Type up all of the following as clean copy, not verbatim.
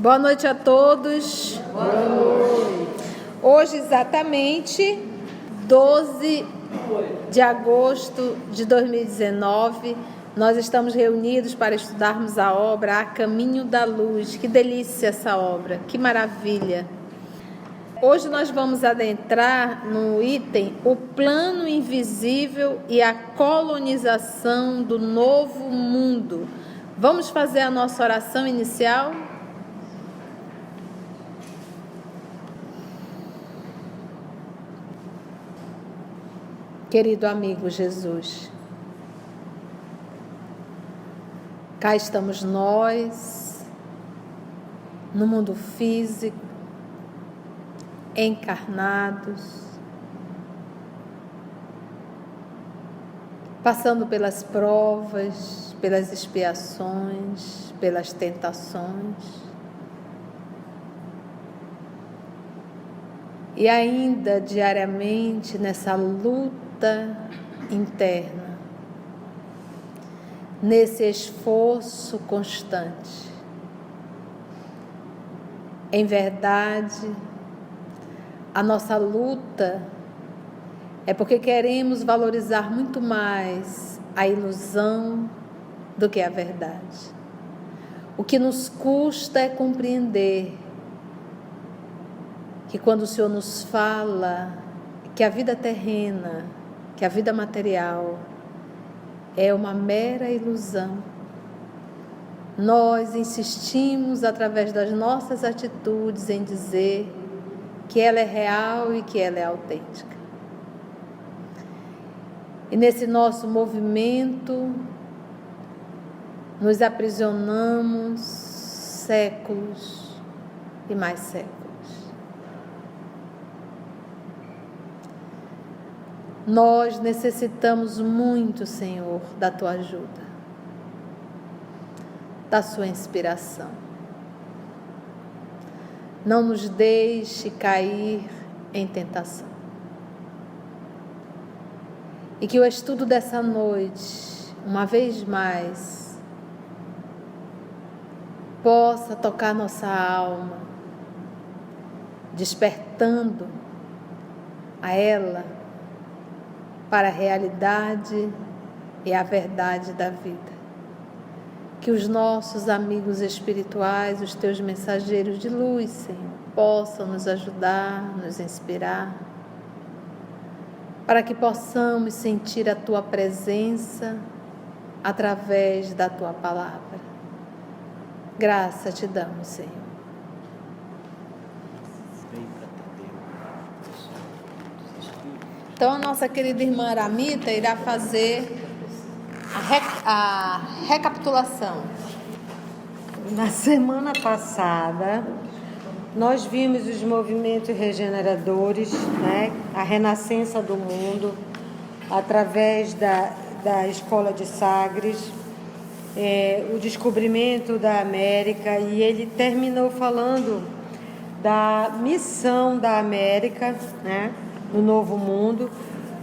Boa noite a todos. Boa noite. Hoje, exatamente 12 de agosto de 2019, nós estamos reunidos para estudarmos a obra A Caminho da Luz. Que delícia essa obra, que maravilha! Hoje nós vamos adentrar no item O Plano Invisível e a Colonização do Novo Mundo. Vamos fazer a nossa oração inicial? Querido amigo Jesus, cá estamos nós, no mundo físico, encarnados, passando pelas provas, pelas expiações, pelas tentações, e ainda diariamente nessa luta interna, nesse esforço constante. Em verdade, a nossa luta é porque queremos valorizar muito mais a ilusão do que a verdade. O que nos custa é compreender que quando o Senhor nos fala que a vida terrena, que a vida material é uma mera ilusão, nós insistimos através das nossas atitudes em dizer que ela é real e que ela é autêntica. E nesse nosso movimento, nos aprisionamos séculos e mais séculos. Nós necessitamos muito, Senhor, da Tua ajuda, da Sua inspiração. Não nos deixe cair em tentação. E que o estudo dessa noite, uma vez mais, possa tocar nossa alma, despertando a ela para a realidade e a verdade da vida. Que os nossos amigos espirituais, os teus mensageiros de luz, Senhor, possam nos ajudar, nos inspirar, para que possamos sentir a tua presença através da tua palavra. Graça te damos, Senhor. Então, a nossa querida irmã Aramita irá fazer a recapitulação. Na semana passada, nós vimos os movimentos regeneradores, né? A renascença do mundo, através da Escola de Sagres, o descobrimento da América, e ele terminou falando da missão da América, né? No Novo Mundo,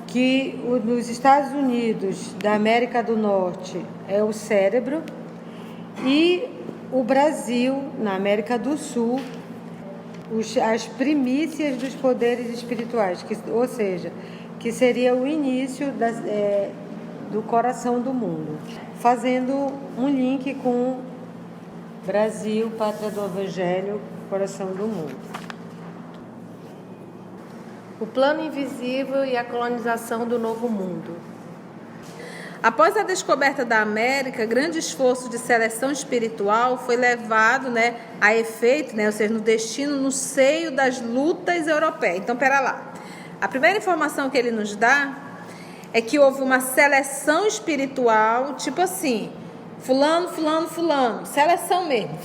que nos Estados Unidos da América do Norte é o cérebro e o Brasil, na América do Sul, as primícias dos poderes espirituais, ou seja, que seria o início do coração do mundo, fazendo um link com Brasil, Pátria do Evangelho, coração do mundo. O plano invisível e a colonização do novo mundo. Após a descoberta da América, grande esforço de seleção espiritual foi levado, a efeito, ou seja, no destino, no seio das lutas europeias. Então, pera lá. A primeira informação que ele nos dá é que houve uma seleção espiritual, tipo assim, fulano, seleção mesmo,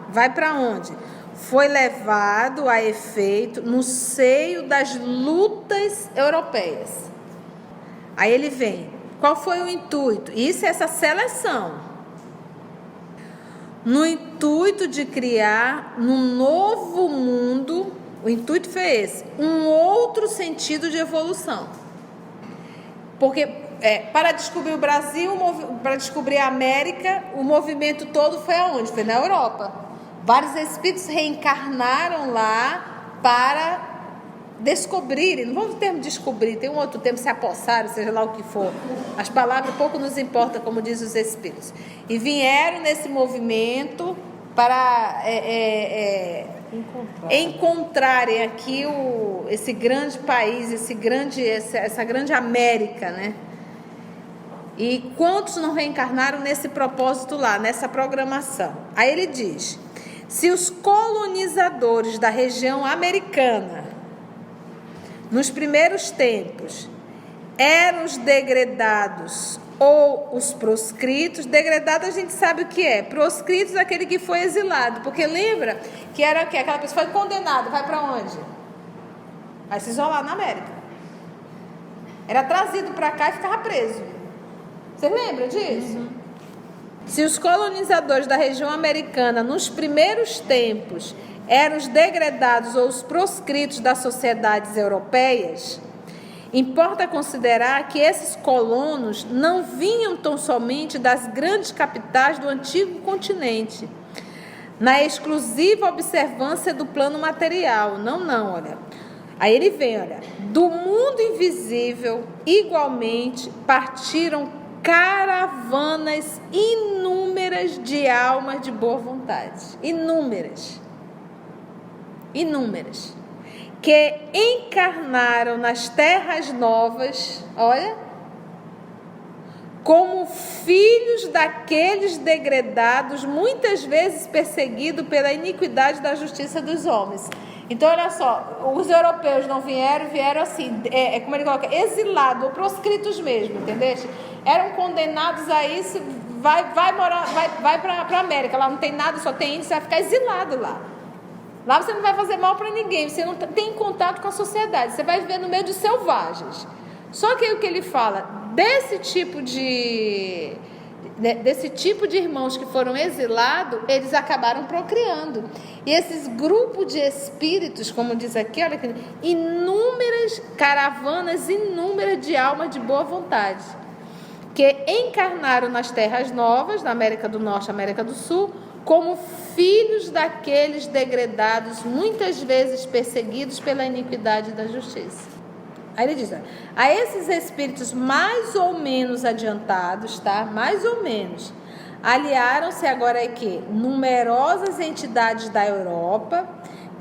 vai para onde? Foi levado a efeito no seio das lutas europeias. Aí ele vem. Qual foi o intuito? Isso é essa seleção. No intuito de criar num novo mundo, o intuito foi esse, um outro sentido de evolução. Porque para descobrir o Brasil, para descobrir a América, o movimento todo foi aonde? Foi na Europa. Vários espíritos reencarnaram lá para descobrirem, não vamos ter termo descobrir, tem um outro termo, se apossaram, seja lá o que for. As palavras pouco nos importa, como diz os espíritos. E vieram nesse movimento para encontrarem aqui esse grande país, essa grande América, né? E quantos não reencarnaram nesse propósito lá, nessa programação? Aí ele diz: se os colonizadores da região americana, nos primeiros tempos, eram os degredados ou os proscritos, degradado a gente sabe o que é, proscritos aquele que foi exilado, porque lembra que era o quê? Aquela pessoa foi condenada, vai para onde? Vai se isolar na América. Era trazido para cá e ficava preso. Você lembra disso? Uhum. Se os colonizadores da região americana, nos primeiros tempos, eram os degradados ou os proscritos das sociedades europeias, importa considerar que esses colonos não vinham tão somente das grandes capitais do antigo continente, na exclusiva observância do plano material. Não, olha. Aí ele vem, olha. Do mundo invisível, igualmente, partiram caravanas inúmeras de almas de boa vontade. Inúmeras. Que encarnaram nas terras novas, olha, como filhos daqueles degredados, muitas vezes perseguidos pela iniquidade da justiça dos homens. Então, olha só, os europeus não vieram assim, como ele coloca, exilados ou proscritos mesmo, entendeu? Eram condenados a isso, vai para a América, lá não tem nada, só tem índio, você vai ficar exilado lá. Lá você não vai fazer mal para ninguém, você não tem contato com a sociedade, você vai viver no meio de selvagens. Só que aí o que ele fala, desse tipo de irmãos que foram exilados, eles acabaram procriando. E esses grupos de espíritos, como diz aqui, olha aqui, inúmeras caravanas, inúmeras de almas de boa vontade, que encarnaram nas terras novas, na América do Norte e América do Sul, como filhos daqueles degredados, muitas vezes perseguidos pela iniquidade da justiça. Aí ele diz, a esses espíritos mais ou menos adiantados, tá? Mais ou menos, aliaram-se agora aqui numerosas entidades da Europa,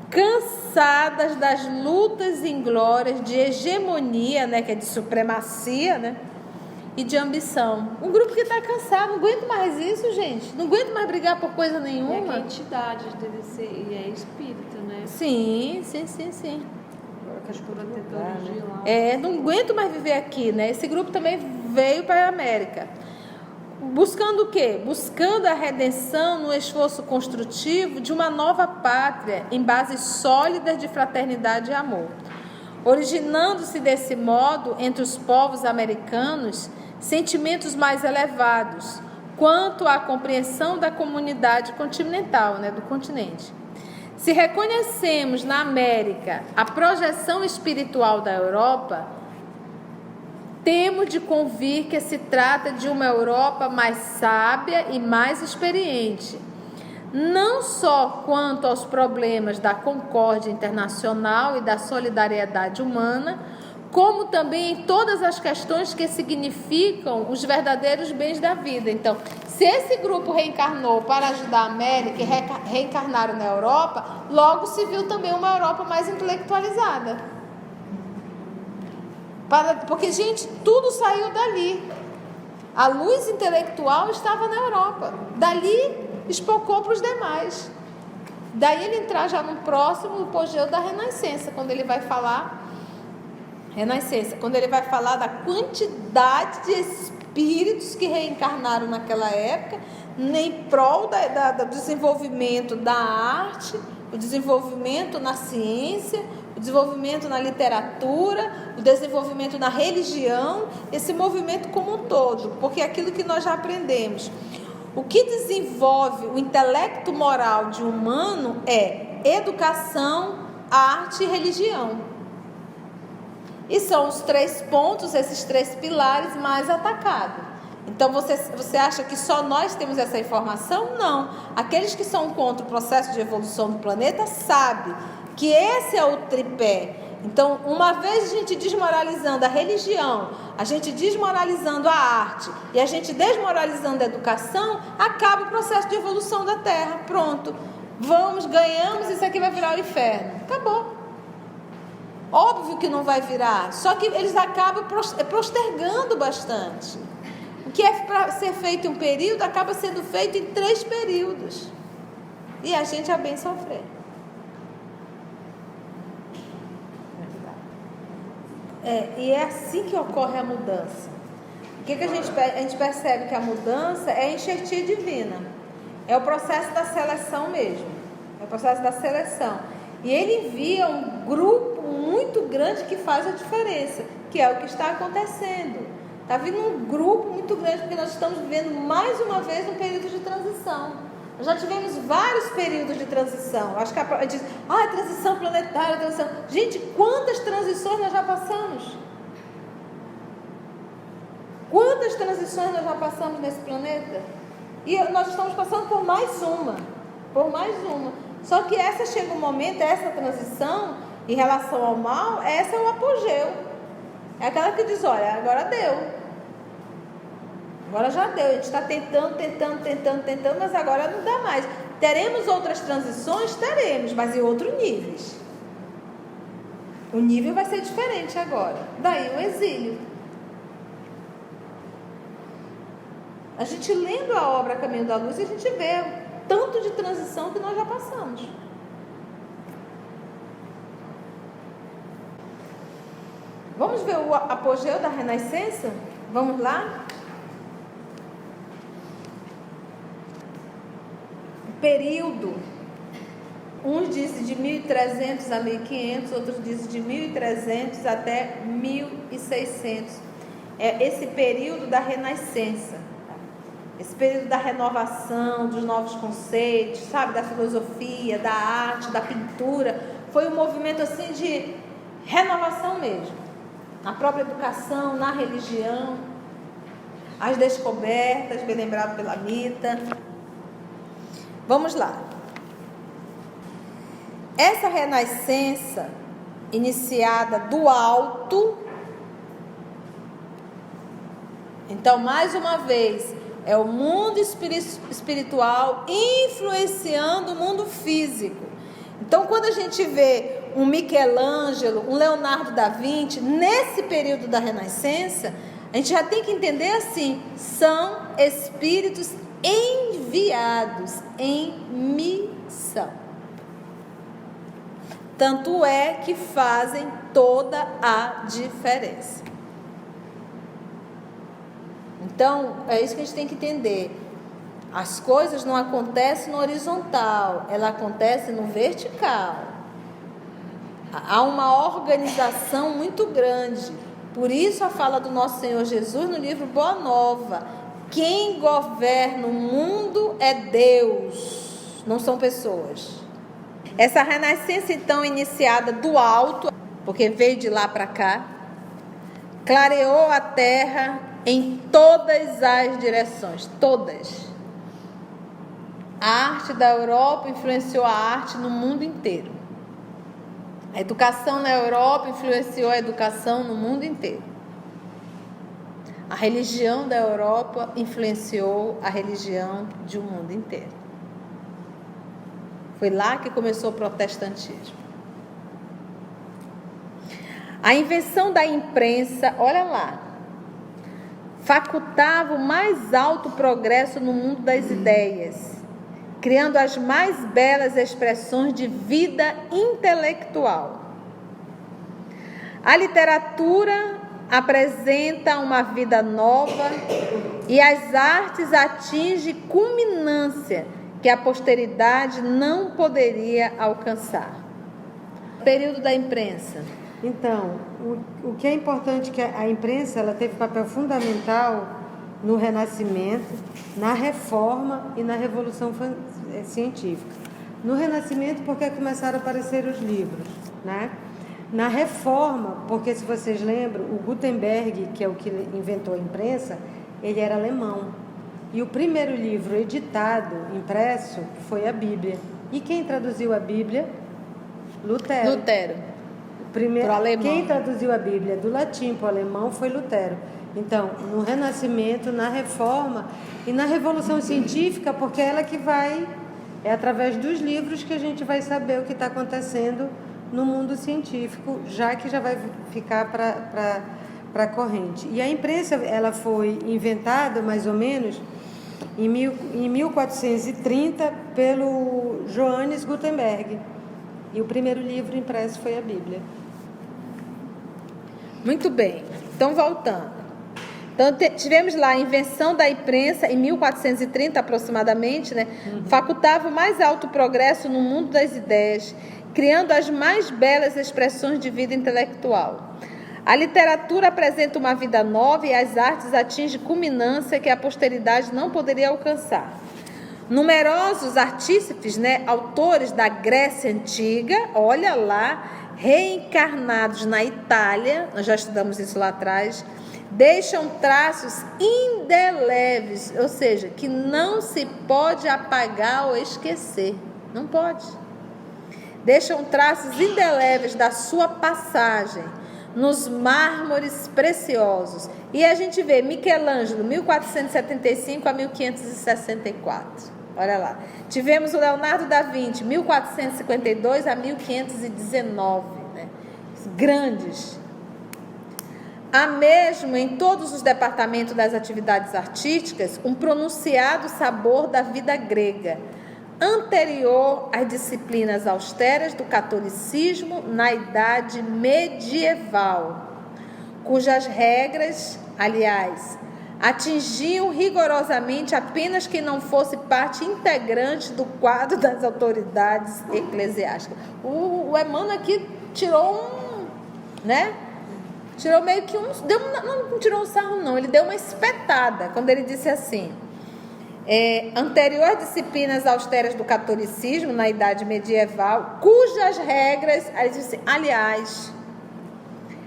cansadas das lutas inglórias de hegemonia, né? Que é de supremacia, né? E de ambição. Um grupo que está cansado, não aguento mais isso, gente. Não aguento mais brigar por coisa nenhuma. E é que a entidade deve ser, e é espírita, né? Sim. Não aguento mais viver aqui, né? Esse grupo também veio para a América. Buscando o quê? Buscando a redenção no esforço construtivo de uma nova pátria em bases sólidas de fraternidade e amor. Originando-se desse modo entre os povos americanos sentimentos mais elevados quanto à compreensão da comunidade continental, né, do continente. Se reconhecemos na América a projeção espiritual da Europa, temos de convir que se trata de uma Europa mais sábia e mais experiente, não só quanto aos problemas da concórdia internacional e da solidariedade humana, como também em todas as questões que significam os verdadeiros bens da vida. Então, se esse grupo reencarnou para ajudar a América e reencarnaram na Europa, logo se viu também uma Europa mais intelectualizada. Porque, gente, tudo saiu dali. A luz intelectual estava na Europa. Dali espocou para os demais. Daí ele entrar já no próximo apogeu da Renascença, quando ele vai falar da quantidade de espíritos que reencarnaram naquela época, em prol do desenvolvimento da arte, o desenvolvimento na ciência, o desenvolvimento na literatura, o desenvolvimento na religião, esse movimento como um todo, porque é aquilo que nós já aprendemos. O que desenvolve o intelecto moral de um humano é educação, arte e religião. E são os 3 pontos, esses 3 pilares mais atacados. Então você acha que só nós temos essa informação? Não. Aqueles que são contra o processo de evolução do planeta sabem que esse é o tripé. Então, uma vez a gente desmoralizando a religião, a gente desmoralizando a arte e a gente desmoralizando a educação, acaba o processo de evolução da Terra. Pronto. Ganhamos, isso aqui vai virar o inferno. Acabou. Óbvio que não vai virar, só que eles acabam postergando bastante. O que é para ser feito em um período, acaba sendo feito em 3 períodos. E a gente é bem sofrer. E é assim que ocorre a mudança. O que a gente percebe que a mudança é a enxertia divina. É o processo da seleção mesmo. É o processo da seleção. E ele envia um grupo muito grande que faz a diferença, que é o que está acontecendo. Está vindo um grupo muito grande, porque nós estamos vivendo mais uma vez um período de transição. Nós já tivemos vários períodos de transição. Acho que a gente diz, transição planetária, transição. Gente, quantas transições nós já passamos? Quantas transições nós já passamos nesse planeta? E nós estamos passando por mais uma. Só que essa chega um momento, essa transição, em relação ao mal, essa é o apogeu. É aquela que diz, olha, agora deu. Agora já deu. A gente está tentando, mas agora não dá mais. Teremos outras transições? Teremos, mas em outros níveis. O nível vai ser diferente agora. Daí o exílio. A gente lendo a obra Caminho da Luz, a gente vê o tanto de transição que nós já passamos. Vamos ver o apogeu da Renascença? Vamos lá? O período, uns dizem de 1300 a 1500, outros dizem de 1300 até 1600. É esse período da Renascença. Esse período da renovação, dos novos conceitos, sabe, da filosofia, da arte, da pintura, foi um movimento assim de renovação mesmo, na própria educação, na religião, as descobertas, bem lembrado pela Mita. Vamos lá. Essa renascença iniciada do alto, então mais uma vez, é o mundo espiritual influenciando o mundo físico. Então, quando a gente vê um Michelangelo, um Leonardo da Vinci, nesse período da Renascença, a gente já tem que entender assim, são espíritos enviados em missão. Tanto é que fazem toda a diferença. Então, é isso que a gente tem que entender. As coisas não acontecem no horizontal, ela acontece no vertical. Há uma organização muito grande. Por isso a fala do nosso Senhor Jesus no livro Boa Nova. Quem governa o mundo é Deus, não são pessoas. Essa renascença, então, iniciada do alto, porque veio de lá para cá, clareou a terra em todas as direções, todas. A arte da Europa influenciou a arte no mundo inteiro. A educação na Europa influenciou a educação no mundo inteiro. A religião da Europa influenciou a religião de um mundo inteiro. Foi lá que começou o protestantismo. A invenção da imprensa, olha lá, facultava o mais alto progresso no mundo das ideias, criando as mais belas expressões de vida intelectual. A literatura apresenta uma vida nova e as artes atingem culminância que a posteridade não poderia alcançar. Período da imprensa. Então, o que é importante é que a imprensa ela teve papel fundamental no Renascimento, na Reforma e na Revolução Científica. No Renascimento, porque começaram a aparecer os livros, né? Na Reforma, porque se vocês lembram, o Gutenberg, que é o que inventou a imprensa, ele era alemão. E o primeiro livro editado, impresso, foi a Bíblia. E quem traduziu a Bíblia? Lutero. Lutero. Primeiro, Pro alemão. quem traduziu a Bíblia do latim para o alemão foi Lutero. Então, no Renascimento, na Reforma e na Revolução Científica, porque é ela que vai, é através dos livros que a gente vai saber o que está acontecendo no mundo científico, já que já vai ficar para a corrente. E a imprensa, ela foi inventada, mais ou menos, em 1430, pelo Johannes Gutenberg. E o primeiro livro impresso foi a Bíblia. Muito bem. Então, voltando. Então, tivemos lá a invenção da imprensa em 1430 aproximadamente, né? Facultava o mais alto progresso no mundo das ideias, criando as mais belas expressões de vida intelectual. A literatura apresenta uma vida nova e as artes atingem culminância que a posteridade não poderia alcançar. Numerosos artífices, né, autores da Grécia Antiga, olha lá, reencarnados na Itália, nós já estudamos isso lá atrás, deixam traços indeléveis, ou seja, que não se pode apagar ou esquecer, não pode. Deixam traços indeléveis da sua passagem nos mármores preciosos. E a gente vê Michelangelo, 1475 a 1564. Olha lá. Tivemos o Leonardo da Vinci, 1452 a 1519. Né? Grandes. Há mesmo em todos os departamentos das atividades artísticas um pronunciado sabor da vida grega, anterior às disciplinas austeras do catolicismo na idade medieval, cujas regras, aliás, atingiam rigorosamente apenas quem não fosse parte integrante do quadro das autoridades eclesiásticas. O Emmanuel aqui tirou né? Tirou meio que não tirou um sarro não, ele deu uma espetada quando ele disse assim: anterior às disciplinas austeras do catolicismo na idade medieval, cujas regras, aliás,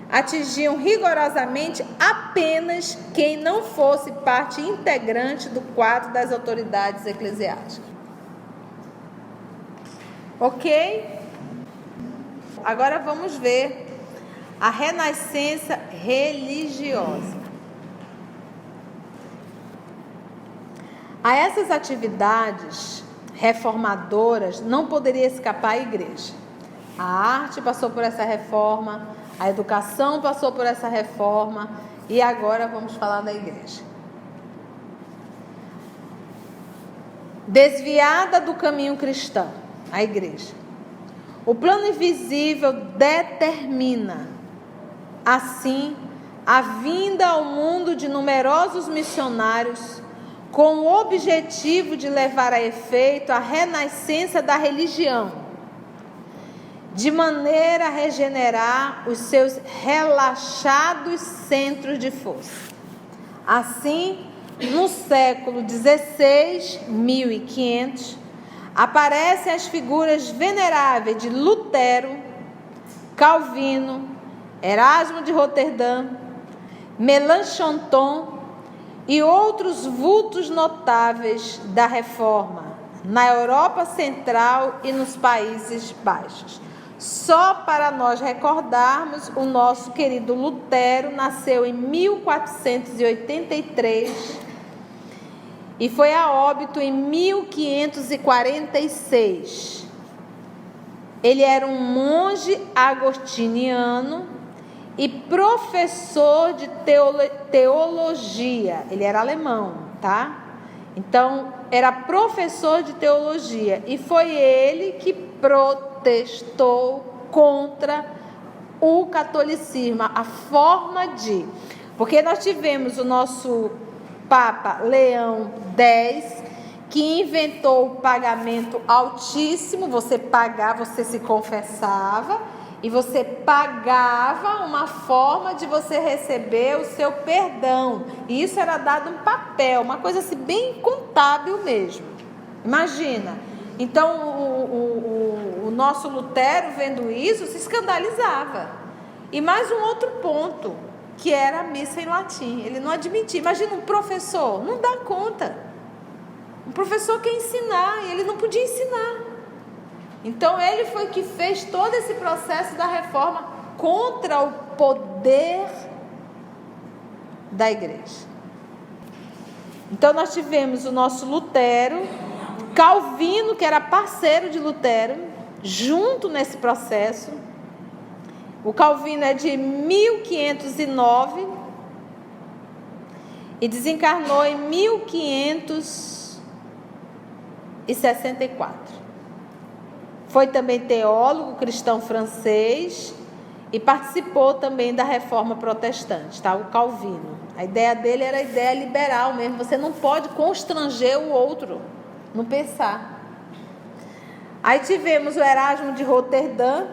atingiam rigorosamente apenas quem não fosse parte integrante do quadro das autoridades eclesiásticas. Ok? Agora vamos ver a renascença religiosa. A essas atividades reformadoras não poderia escapar a igreja. A arte passou por essa reforma, a educação passou por essa reforma e agora vamos falar da igreja. Desviada do caminho cristão, a igreja. O plano invisível determina, assim, a vinda ao mundo de numerosos missionários com o objetivo de levar a efeito a renascença da religião, de maneira a regenerar os seus relaxados centros de força. Assim, no século XVI, 1500, aparecem as figuras veneráveis de Lutero, Calvino, Erasmo de Roterdã, Melanchthon e outros vultos notáveis da Reforma na Europa Central e nos Países Baixos. Só para nós recordarmos, o nosso querido Lutero nasceu em 1483 e foi a óbito em 1546. Ele era um monge agostiniano e professor de teologia. Ele era alemão, tá? Então, era professor de teologia. E foi ele que protestou contra o catolicismo, a forma de... Porque nós tivemos o nosso Papa Leão X, que inventou o pagamento altíssimo. Você pagava, você se confessava, e você pagava uma forma de você receber o seu perdão. E isso era dado em papel, uma coisa assim bem contábil mesmo. Imagina. Então o nosso Lutero, vendo isso, se escandalizava. E mais um outro ponto. que era a missa em latim. Ele não admitia. Imagina um professor, não dá conta. Um professor quer ensinar e ele não podia ensinar. Então ele foi que fez todo esse processo da reforma contra o poder da igreja. Então nós tivemos o nosso Lutero, Calvino, que era parceiro de Lutero, junto nesse processo. O Calvino é de 1509 e desencarnou em 1564. Foi também teólogo cristão francês e participou também da reforma protestante, tá? O Calvino. A ideia dele era a ideia liberal mesmo. Você não pode constranger o outro, não pensar. Aí tivemos o Erasmo de Roterdã.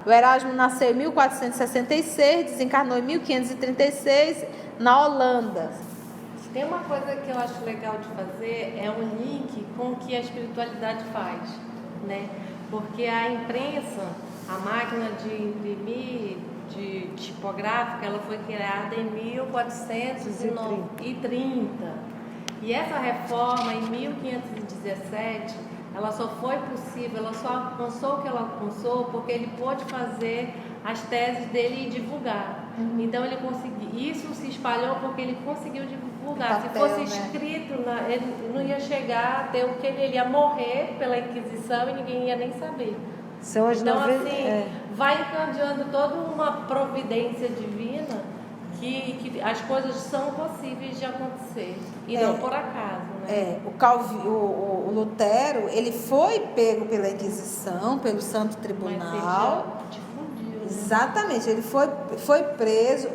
O Erasmo nasceu em 1466, desencarnou em 1536, na Holanda. Tem uma coisa que eu acho legal de fazer, é um link com o que a espiritualidade faz, né? Porque a imprensa, a máquina de imprimir, de tipográfica, ela foi criada em 1430. E essa reforma, em 1517, ela só foi possível, ela só alcançou o que ela alcançou porque ele pôde fazer as teses dele e divulgar. Então ele conseguiu, isso se espalhou porque ele conseguiu divulgar. Papel, se fosse escrito, ele não ia chegar a ter o que ele ia morrer pela Inquisição e ninguém ia nem saber. São as Então assim, vai encadeando toda uma providência divina que as coisas são possíveis de acontecer e não por acaso, né? O Lutero, ele foi pego pela Inquisição, pelo Santo Tribunal. Mas difundiu, né? Exatamente, ele foi preso,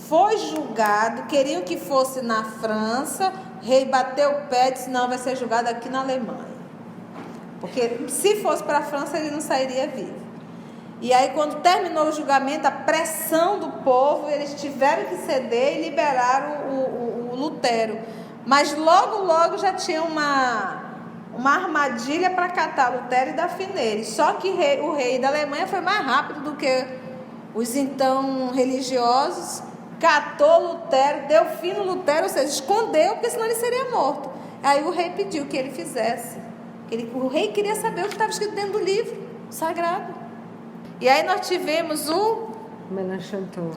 foi julgado, queriam que fosse na França, o rei bateu o pé e disse, não, vai ser julgado aqui na Alemanha. Porque se fosse para a França, ele não sairia vivo. E aí, quando terminou o julgamento, a pressão do povo, eles tiveram que ceder e liberaram o Lutero. Mas logo já tinha uma armadilha para catar Lutero e dar fim nele. Só que o rei da Alemanha foi mais rápido do que os então religiosos, catou Lutero, deu fim no Lutero, ou seja, escondeu, porque senão ele seria morto. Aí o rei pediu que ele fizesse. O rei queria saber o que estava escrito dentro do livro sagrado. E aí nós tivemos o Melanchthon.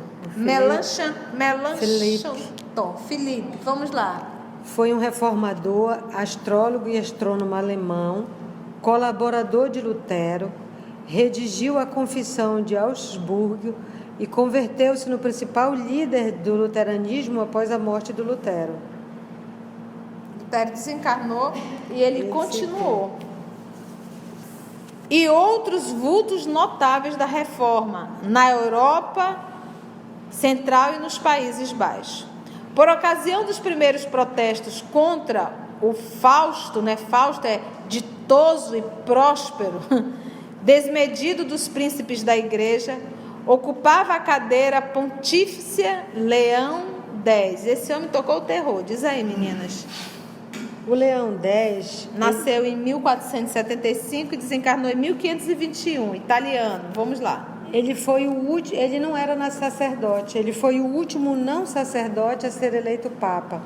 Filipe, vamos lá. Foi um reformador, astrólogo e astrônomo alemão, colaborador de Lutero, redigiu a Confissão de Augsburgo e converteu-se no principal líder do luteranismo após a morte do Lutero. Lutero desencarnou e ele continuou. E outros vultos notáveis da reforma na Europa Central e nos Países Baixos. Por ocasião dos primeiros protestos contra o Fausto, né? Fausto é ditoso e próspero, desmedido dos príncipes da igreja, ocupava a cadeira pontífice Leão X. Esse homem tocou o terror, diz aí, meninas. O Leão X nasceu em 1475 e desencarnou em 1521, italiano. Vamos lá. Ele foi o último, ele não era sacerdote, ele foi o último não sacerdote a ser eleito papa.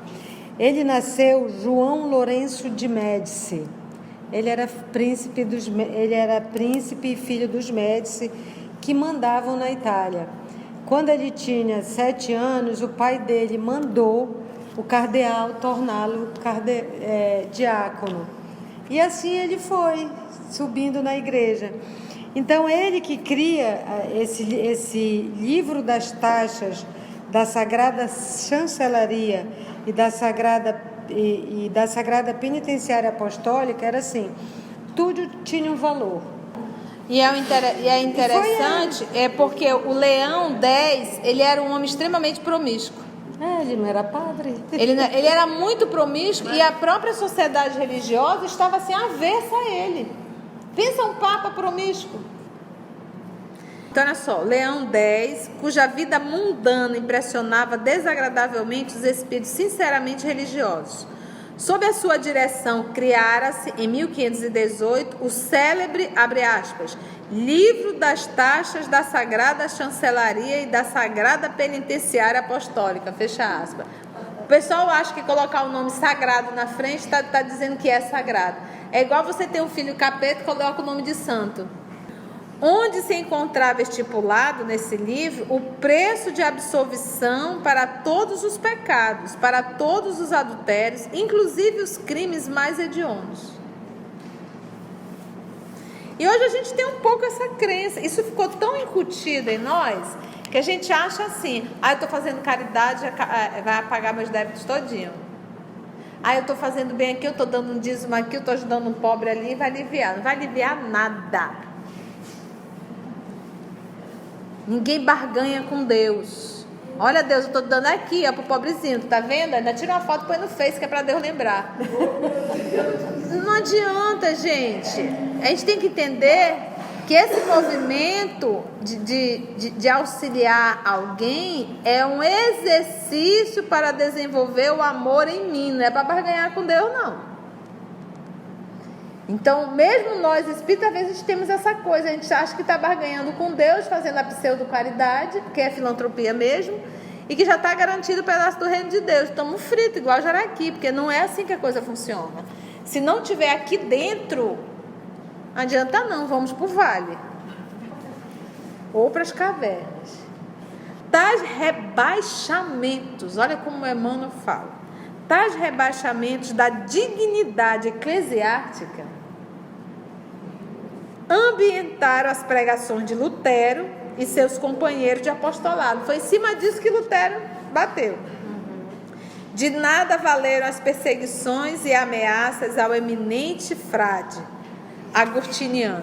Ele nasceu João Lourenço de Médici. Ele era príncipe e filho dos Médici que mandavam na Itália. Quando ele tinha 7 anos, o pai dele mandou o cardeal torná-lo diácono. E assim ele foi subindo na igreja. Então ele que cria esse livro das taxas da Sagrada Chancelaria e da Sagrada Penitenciária Apostólica, era assim, tudo tinha um valor. E é interessante, porque o Leão X, ele era um homem extremamente promíscuo. Ele não era padre. Ele era muito promíscuo e a própria sociedade religiosa estava assim avessa a ele. Pensa um papa promíscuo. Então, olha só, Leão X, cuja vida mundana impressionava desagradavelmente os espíritos sinceramente religiosos. Sob a sua direção, criara-se, em 1518, o célebre, abre aspas, Livro das Taxas da Sagrada Chancelaria e da Sagrada Penitenciária Apostólica, fecha aspas. O pessoal acha que colocar o nome sagrado na frente está dizendo que é sagrado. É igual você ter um filho capeta e coloca o nome de santo. Onde se encontrava estipulado nesse livro o preço de absolvição para todos os pecados, para todos os adultérios, inclusive os crimes mais hediondos. E hoje a gente tem um pouco essa crença, isso ficou tão incutido em nós, que a gente acha assim, eu estou fazendo caridade, vai apagar meus débitos todinho. Eu estou fazendo bem aqui, eu estou dando um dízimo aqui, eu estou ajudando um pobre ali, vai aliviar. Não vai aliviar nada. Ninguém barganha com Deus. Olha, Deus, eu estou dando aqui, para o pobrezinho, tá vendo? Ainda tira uma foto e põe no Face, que é para Deus lembrar. Não adianta, gente. A gente tem que entender que esse movimento de auxiliar alguém é um exercício para desenvolver o amor em mim, não é para barganhar com Deus, não. Então, mesmo nós espíritas, às vezes temos essa coisa, a gente acha que está barganhando com Deus, fazendo a pseudo-caridade, que é filantropia mesmo, e que já está garantido o pedaço do reino de Deus. Estamos fritos, igual jaraqui, porque não é assim que a coisa funciona. Se não tiver aqui dentro, não adianta não, vamos para o vale. Ou para as cavernas. Tais rebaixamentos, olha como Emmanuel fala, tais rebaixamentos da dignidade eclesiástica ambientaram as pregações de Lutero e seus companheiros de apostolado. Foi em cima disso que Lutero bateu. De nada valeram as perseguições e ameaças ao eminente frade agostiniano.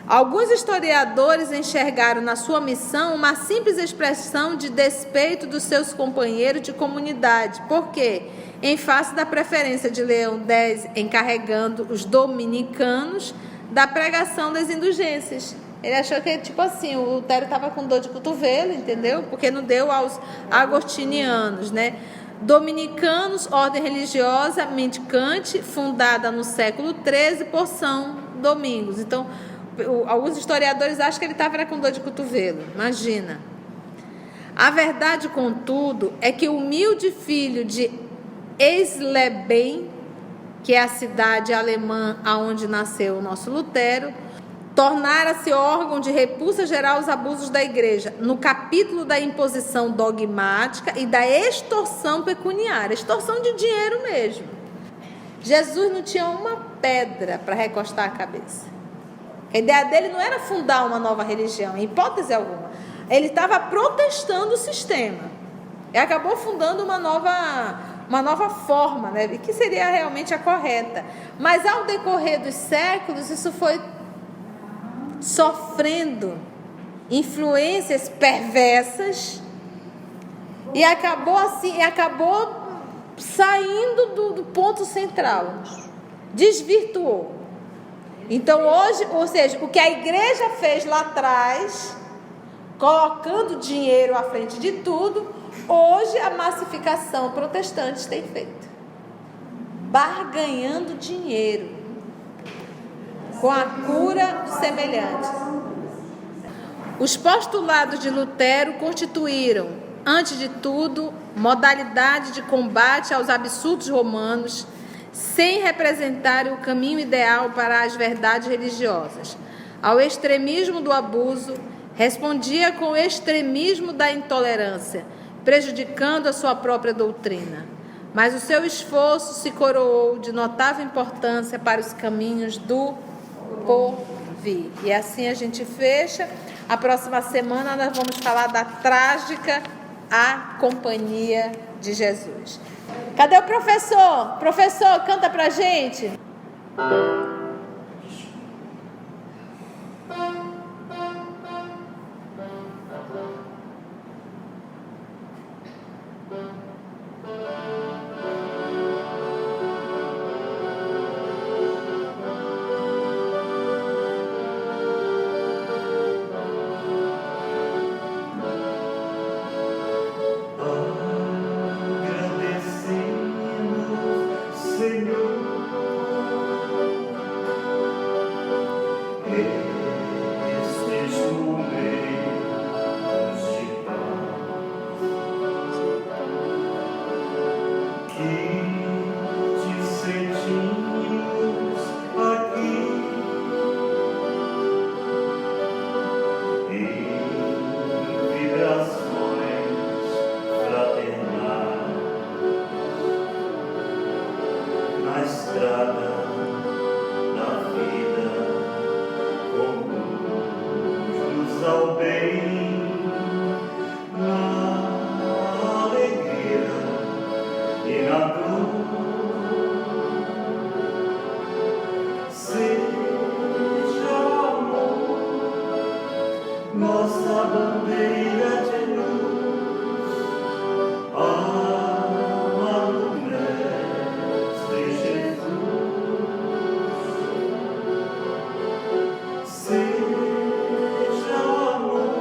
Alguns historiadores enxergaram na sua missão uma simples expressão de despeito dos seus companheiros de comunidade, porque, em face da preferência de Leão X encarregando os dominicanos da pregação das indulgências. Ele achou que, tipo assim, o Lutero estava com dor de cotovelo, entendeu? Porque não deu aos agostinianos, né? Dominicanos, ordem religiosa mendicante, fundada no século XIII por São Domingos. Então, alguns historiadores acham que ele estava com dor de cotovelo, imagina. A verdade, contudo, é que o humilde filho de Eisleben, que é a cidade alemã onde nasceu o nosso Lutero, tornara-se órgão de repulsa geral aos abusos da igreja, no capítulo da imposição dogmática e da extorsão pecuniária, extorsão de dinheiro mesmo. Jesus não tinha uma pedra para recostar a cabeça. A ideia dele não era fundar uma nova religião, em hipótese alguma. Ele estava protestando o sistema. E acabou fundando uma nova forma, né, que seria realmente a correta. Mas ao decorrer dos séculos, isso foi sofrendo influências perversas e acabou saindo do ponto central. Desvirtuou. Então hoje, ou seja, o que a igreja fez lá atrás, colocando dinheiro à frente de tudo, hoje a massificação protestante tem feito. Barganhando dinheiro com a cura do semelhante. Os postulados de Lutero constituíram, antes de tudo, modalidade de combate aos absurdos romanos, sem representar o caminho ideal para as verdades religiosas. Ao extremismo do abuso, respondia com o extremismo da intolerância, prejudicando a sua própria doutrina. Mas o seu esforço se coroou de notável importância para os caminhos do porvir. E assim a gente fecha. A próxima semana nós vamos falar da trágica A Companhia de Jesus. Cadê o professor? Professor, canta pra gente. Agradecemos, ao bem, na alegria e na dor. Seja o amor nossa bandeira de luz, amado Mestre Jesus. Seja o amor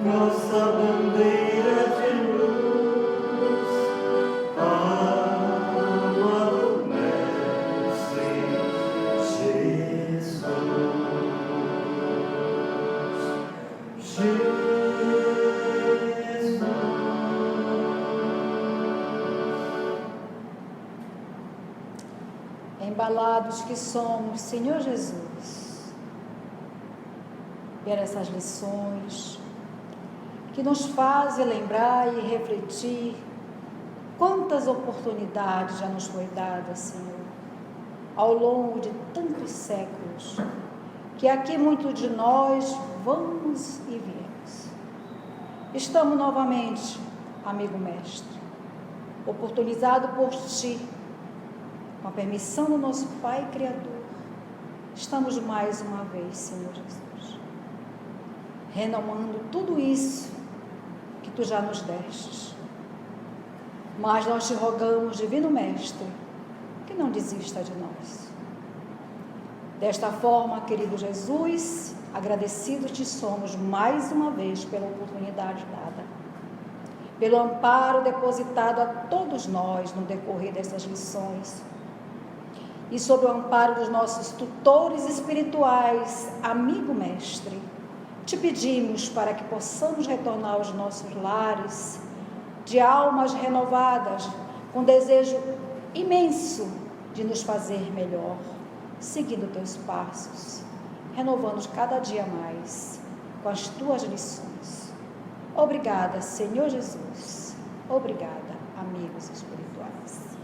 nossa bandeira de luz, amado Mestre Jesus. Embalados que somos, Senhor Jesus, ver essas lições que nos fazem lembrar e refletir quantas oportunidades já nos foi dada, Senhor, ao longo de tantos séculos, que aqui muitos de nós vamos e viemos. Estamos novamente, amigo mestre, oportunizado por Ti, com a permissão do nosso Pai Criador, estamos mais uma vez, Senhor Jesus, renomando tudo isso que Tu já nos destes. Mas nós Te rogamos, Divino Mestre, que não desista de nós. Desta forma, querido Jesus, agradecidos Te somos mais uma vez pela oportunidade dada, pelo amparo depositado a todos nós no decorrer dessas lições, e sob o amparo dos nossos tutores espirituais, amigo mestre, Te pedimos para que possamos retornar aos nossos lares de almas renovadas, com desejo imenso de nos fazer melhor, seguindo Teus passos, renovando cada dia mais com as Tuas lições. Obrigada, Senhor Jesus. Obrigada, amigos espirituais.